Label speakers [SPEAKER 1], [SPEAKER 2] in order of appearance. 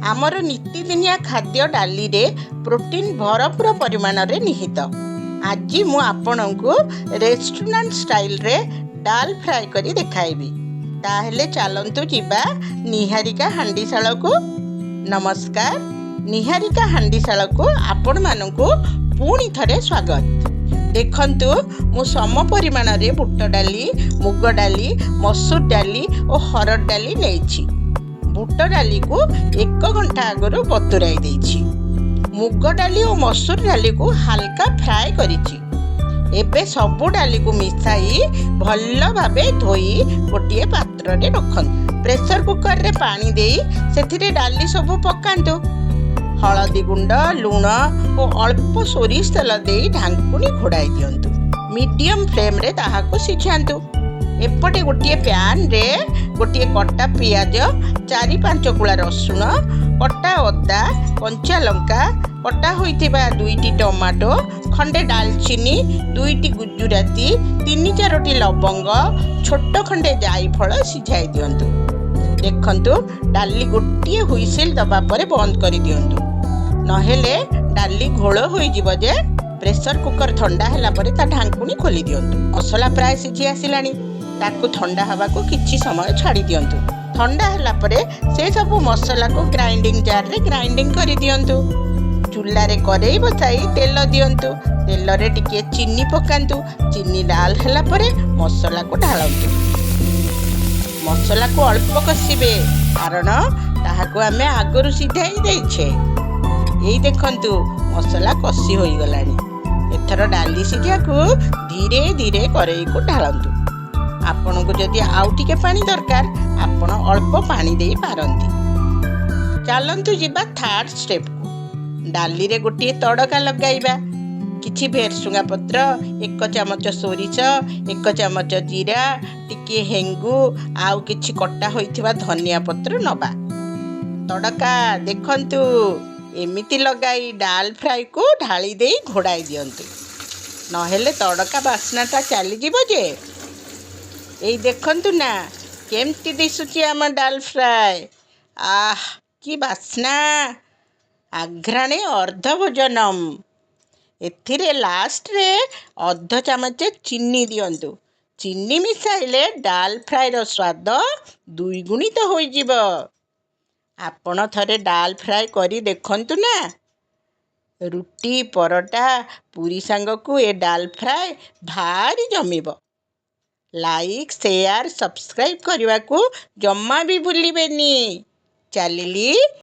[SPEAKER 1] आमर नीतिदिनिया खाद्य डाली रे प्रोटीन भरपूर परिमाण रे निहित। आज मु आपण को रेस्टोरेंट स्टाइल रे डाल फ्राई करी देखाइबी। ताहेले चलंतु जिबा निहारिका हांडीशाला को। नमस्कार, निहारिका हांडीशाला को आपण मानकु पुणी थरे स्वागत। देखंतु मु सम परिमाण रे बुट डाली, मुग डाली, मसूर डाली और हरड़ डाली नेछि। बुट डाली को 1 घंटा आगु बतुराई देछि। मुग डाली और मसूर डाली को हल्का फ्राए करिछि। एबे सबु डाली को मिसाई भल्ल भाबे धोई गोटे पात्र रे रखन। प्रेशर कुकर रे पानी देई सेथिरे डाली सबु पकांतु। हलदी गुंड, लूण और अल्प सोरिष तेल देई ढांकुनी घोड़ाई दियंतु। मीडियम फ्लेम रे ताहाको सिझांतु। एपटे गोटे पैन रे गोटे कटा पियाज, 4-5 कुला रसुण, कटा अदा, कंचा लंका, कटा होइथिबा 2टी टमाटो, खंडे दालचीनी, 2टी गुजराती, 3-4टी लवंग, छोट खंडे जायफल सिझाई दियंतु। देखंतु डाली गोटे हुइसिल दबा परे बंद करि दियंतु। नहेले डाली घोल होई जिवो जे। प्रेशर कुकर ठंडा हैला परे ता ढांकुनी खोली दियंतु। मसला प्राय सिझी आसिलानी। ताकू ठंडा हवा को किछि समय छाड़ी दियंतु। ठंडा हैला परे से सब मसला को ग्राइंडिंग जार रे ग्राइंडिंग करि दियंतु। चूल्हा रे करेई बसाई तेल दियंतु। तेल रे टिके चीनी पकांतु। चीनी डाल हैला परे मसला को ढालंतु। मसला को अल्प कसिबे कारण ताहाको आमे आगरु सिधाई देइछे। एई देखंतु मसला कसी होई गलानी। एथर डाली सिझा को धीरे धीरे करेई को ढालंतु। आपण को जदि आउ टिके पानी दरकार आपण अल्प पानी देई पारंती। चलंतु जिबा थर्ड स्टेप को। डाली रे गोटे तड़का लगाइबा। किछि भेरसुंगा पत्र, 1 चामच सोरिष, 1 चामच जीरा, टिके हेंगु, आउ किछि कट्टा होइथिबा धनिया पत्र नबा। तड़का देखंतु एमिति लगाई डाल फ्राई को ढाली देई घोड़ाई दियंतु। नहेले तड़का बास्नाटा चली जिवो जे। एई देखंतु ना केमती दिसुची आम डाल फ्राए। आह की बास्ना! आघ्राणे अर्ध भोजनम। एथिरे लास्ट रे अर्ध चामच चीनी दियंतु। चीनी मिसाइले डाल फ्राए रो स्वाद 2 गुणित होई जिवो। आपण थरे डाल फ्राए करी देखंतु ना। रुटी, परोटा, पूरी सांग को ए डाल फ्राए भारी जमिबो। लाइक, शेयर, सब्सक्राइब करने को जम्मा भी भूलिबेनी। चलिली।